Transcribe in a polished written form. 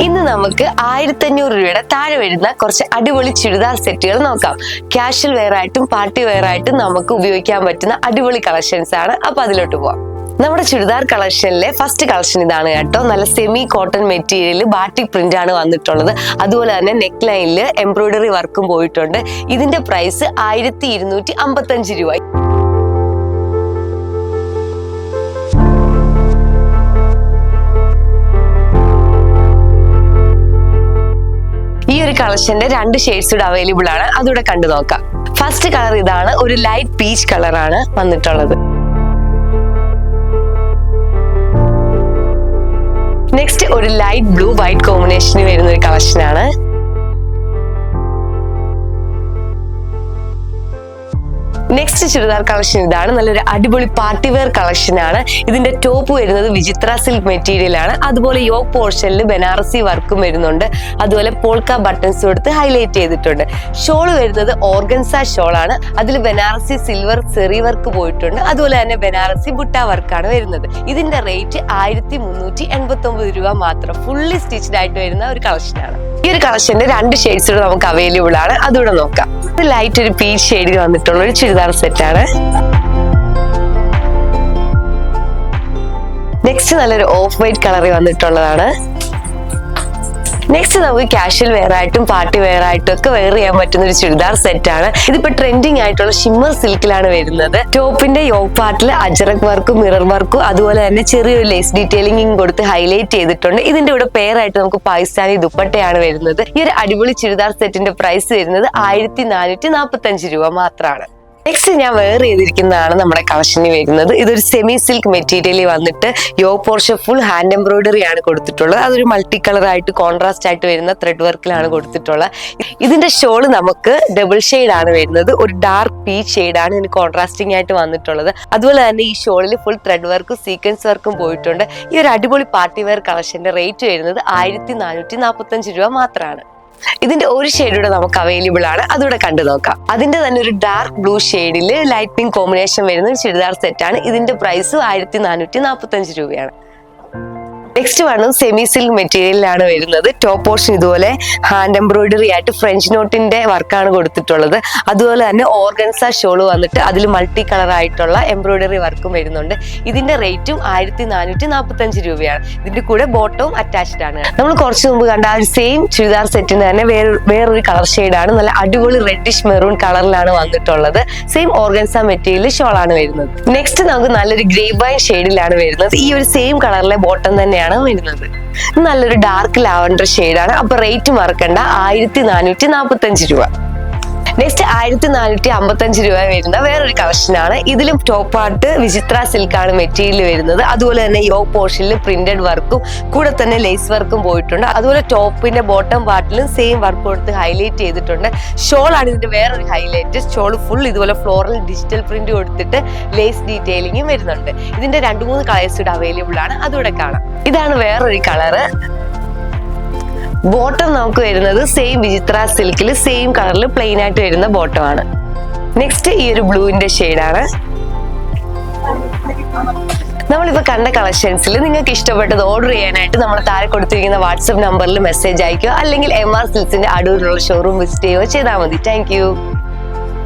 ഇന്ന് നമുക്ക് 1500 രൂപയുടെ താഴെ വരുന്ന കുറച്ച് അടിപൊളി ചുരിദാർ സെറ്റുകൾ നോക്കാം. കാഷ്വൽ വെയർ ആയിട്ടും പാർട്ടി വെയർ ആയിട്ടും നമുക്ക് ഉപയോഗിക്കാൻ പറ്റുന്ന അടിപൊളി കളക്ഷൻസ് ആണ്. അപ്പൊ അതിലോട്ട് പോവാം. നമ്മുടെ ചുരിദാർ കളക്ഷനിലെ ഫസ്റ്റ് കളക്ഷൻ ഇതാണ് കേട്ടോ. നല്ല semi cotton material batik print ആണ് വന്നിട്ടുള്ളത്. അതുപോലെ തന്നെ നെക്ക് ലൈനിൽ എംബ്രോയിഡറി വർക്കും പോയിട്ടുണ്ട്. ഇതിന്റെ പ്രൈസ് 1255 രൂപ. ഈ ഒരു കളക്ഷന്റെ 2 ഷെയ്ഡ്സ് കൂടെ അവൈലബിൾ ആണ്. അതുകൂടെ കണ്ടു നോക്കാം. ഫസ്റ്റ് കളർ ഇതാണ്. ഒരു ലൈറ്റ് പീച്ച് കളറാണ് വന്നിട്ടുള്ളത്. നെക്സ്റ്റ് ഒരു ലൈറ്റ് ബ്ലൂ വൈറ്റ് കോമ്പിനേഷന് വരുന്ന ഒരു കളക്ഷൻ ആണ്. നെക്സ്റ്റ് ചുരിദാർ കളക്ഷൻ ഇതാണ്. നല്ലൊരു അടിപൊളി പാർട്ടി വെയർ കളക്ഷൻ ആണ്. ഇതിന്റെ ടോപ്പ് വരുന്നത് വിചിത്ര സിൽക്ക് മെറ്റീരിയൽ ആണ്. അതുപോലെ യോക്ക് പോർഷനിൽ ബനാറസി വർക്കും വരുന്നുണ്ട്. അതുപോലെ പോൾക്ക ബട്ടൺസ് കൊടുത്ത് ഹൈലൈറ്റ് ചെയ്തിട്ടുണ്ട്. ഷോൾ വരുന്നത് ഓർഗൻസ ഷോൾ ആണ്. അതിൽ ബനാറസി സിൽവർ സെറി വർക്ക് പോയിട്ടുണ്ട്. അതുപോലെ തന്നെ ബനാറസി ബുട്ട വർക്കാണ് വരുന്നത്. ഇതിന്റെ റേറ്റ് 1389 രൂപ മാത്രം. ഫുള്ളി സ്റ്റിച്ച്ഡ് ആയിട്ട് വരുന്ന ഒരു കളക്ഷൻ ആണ്. ഈ ഒരു കളക്ഷന്റെ 2 ഷെയ്ഡ്സ് നമുക്ക് അവൈലബിൾ ആണ്. അതുകൂടെ നോക്കാം. ഇത് ലൈറ്റ് ഒരു പീച്ച് ഷെയ്ഡിൽ വന്നിട്ടുള്ള ഒരു ചുരിദാർ സെറ്റ് ആണ്. നെക്സ്റ്റ് നല്ലൊരു ഓഫ് വൈറ്റ് കളറിൽ വന്നിട്ടുള്ളതാണ്. നെക്സ്റ്റ് നമുക്ക് കാഷ്വൽ വെയർ ആയിട്ടും പാർട്ടി വെയർ ആയിട്ടും ഒക്കെ വെയർ ചെയ്യാൻ പറ്റുന്ന ഒരു ചുരിദാർ സെറ്റ് ആണ്. ഇതിപ്പോ ട്രെൻഡിങ് ആയിട്ടുള്ള ഷിമ്മർ സിൽക്കിലാണ് വരുന്നത്. ടോപ്പിന്റെ യോക്ക് പാർട്ടിൽ അജറക് വർക്കും മിറർ വർക്കും അതുപോലെ തന്നെ ചെറിയൊരു ലേസ് ഡീറ്റെയിലിംഗും കൊടുത്ത് ഹൈലൈറ്റ് ചെയ്തിട്ടുണ്ട്. ഇതിന്റെ കൂടെ പെയറായിട്ട് നമുക്ക് പാകിസ്ഥാനി ദുപ്പട്ടയാണ് വരുന്നത്. ഈ ഒരു അടിപൊളി ചുരിദാർ സെറ്റിന്റെ പ്രൈസ് വരുന്നത് 1445 രൂപ മാത്രമാണ്. നെക്സ്റ്റ് ഞാൻ വെയർ ചെയ്തിരിക്കുന്നതാണ് നമ്മുടെ കളക്ഷനിൽ വരുന്നത്. ഇതൊരു സെമി സിൽക്ക് മെറ്റീരിയലിൽ വന്നിട്ട് yoke portion full hand embroidery ആണ് കൊടുത്തിട്ടുള്ളത്. അതൊരു മൾട്ടി കളർ ആയിട്ട് കോൺട്രാസ്റ്റ് ആയിട്ട് വരുന്ന ത്രെഡ് വർക്കിലാണ് കൊടുത്തിട്ടുള്ളത്. ഇതിന്റെ ഷോള് നമുക്ക് ഡബിൾ ഷെയ്ഡ് ആണ് വരുന്നത്. ഒരു ഡാർക്ക് പീച്ച് ഷെയ്ഡ് ആണ് ഇതിന് കോൺട്രാസ്റ്റിംഗ് ആയിട്ട് വന്നിട്ടുള്ളത്. അതുപോലെ തന്നെ ഈ ഷോളിൽ ഫുൾ ത്രെഡ് വർക്കും സീക്വൻസ് വർക്കും പോയിട്ടുണ്ട്. ഈ ഒരു അടിപൊളി പാർട്ടി വെയർ കളക്ഷന്റെ റേറ്റ് വരുന്നത് 1445 രൂപ മാത്രമാണ്. ഇതിന്റെ ഒരു ഷെയ്ഡൂടെ നമുക്ക് അവൈലബിൾ ആണ്. അതുകൂടെ കണ്ടു നോക്കാം. അതിന്റെ തന്നെ ഒരു ഡാർക്ക് ബ്ലൂ ഷെയ്ഡിൽ ലൈറ്റ് പിങ്ക് കോമ്പിനേഷൻ വരുന്ന ഒരു ചുരിദാർ സെറ്റ് ആണ്. ഇതിന്റെ പ്രൈസ് 1445 രൂപയാണ്. നെക്സ്റ്റ് വണ്ണും സെമി സിൽക്ക് മെറ്റീരിയലിലാണ് വരുന്നത്. ടോപ്പ് പോർഷൻ ഇതുപോലെ ഹാൻഡ് എംബ്രോയിഡറി ആയിട്ട് ഫ്രഞ്ച് നോട്ടിന്റെ വർക്കാണ് കൊടുത്തിട്ടുള്ളത്. അതുപോലെ തന്നെ ഓർഗൻസ ഷോള് വന്നിട്ട് അതിൽ മൾട്ടി കളർ ആയിട്ടുള്ള എംബ്രോയിഡറി വർക്കും വരുന്നുണ്ട്. ഇതിന്റെ റേറ്റും 1445 രൂപയാണ്. ഇതിന്റെ കൂടെ ബോട്ടവും അറ്റാച്ച്ഡ് ആണ്. നമ്മൾ കുറച്ച് മുമ്പ് കണ്ട ആ ഒരു സെയിം ചുരിദാർ സെറ്റിന് തന്നെ വേറൊരു കളർ ഷെയ്ഡാണ്. നല്ല അടിപൊളി റെഡിഷ് മെറൂൺ കളറിലാണ് വന്നിട്ടുള്ളത്. സെയിം ഓർഗൻസ മെറ്റീരിയൽ ഷോളാണ് വരുന്നത്. നെക്സ്റ്റ് നമുക്ക് നല്ലൊരു ഗ്രേ ബൈൻ ഷെയ്ഡിലാണ് വരുന്നത്. ഈ ഒരു സെയിം കളറിലെ ബോട്ടം തന്നെയാണ് വരുന്നത്. നല്ലൊരു ഡാർക്ക് ലാവൻഡർ ഷെയ്ഡാണ്. അപ്പൊ റേറ്റ് മറക്കണ്ട, 1445 രൂപ. നെക്സ്റ്റ് 1455 രൂപ വരുന്ന വേറൊരു കളക്ഷൻ ആണ്. ഇതിലും ടോപ്പ് പാർട്ട് വിചിത്ര സിൽക്കാണ് മെറ്റീരിയൽ വരുന്നത്. അതുപോലെ തന്നെ യോക്ക് പോർഷനിൽ പ്രിന്റഡ് വർക്കും കൂടെ തന്നെ ലേസ് വർക്കും പോയിട്ടുണ്ട്. അതുപോലെ ടോപ്പിന്റെ ബോട്ടം പാർട്ടിലും സെയിം വർക്ക് കൊടുത്ത് ഹൈലൈറ്റ് ചെയ്തിട്ടുണ്ട്. ഷോൾ ആണ് ഇതിന്റെ വേറൊരു ഹൈലൈറ്റ്. ഷോൾ ഫുൾ ഇതുപോലെ ഫ്ലോറൽ ഡിജിറ്റൽ പ്രിന്റ് കൊടുത്തിട്ട് ലേസ് ഡീറ്റെയിലിംഗും വരുന്നുണ്ട്. ഇതിന്റെ 2-3 കളേഴ്സ് കൂടെ അവൈലബിൾ ആണ്. അതുകൂടെ കാണാം. ഇതാണ് വേറൊരു കളറ്. ബോട്ടം നമുക്ക് വരുന്നത് സെയിം വിചിത്ര സിൽക്കിൽ സെയിം കളറിൽ പ്ലെയിൻ ആയിട്ട് വരുന്ന ബോട്ടം ആണ്. നെക്സ്റ്റ് ഈ ഒരു ബ്ലൂവിന്റെ ഷെയ്ഡാണ്. നമ്മളിപ്പോ കണ്ട കളക്ഷൻസിൽ നിങ്ങൾക്ക് ഇഷ്ടപ്പെട്ടത് ഓർഡർ ചെയ്യാനായിട്ട് നമ്മൾ താഴെ കൊടുത്തിരിക്കുന്ന വാട്സ്ആപ്പ് നമ്പറിൽ മെസ്സേജ് അയക്കുക. അല്ലെങ്കിൽ MR സിൽക്സിന്റെ അടൂരിലുള്ള ഷോറൂം വിസിറ്റ് ചെയ്യുകയോ ചെയ്താൽ മതി. താങ്ക്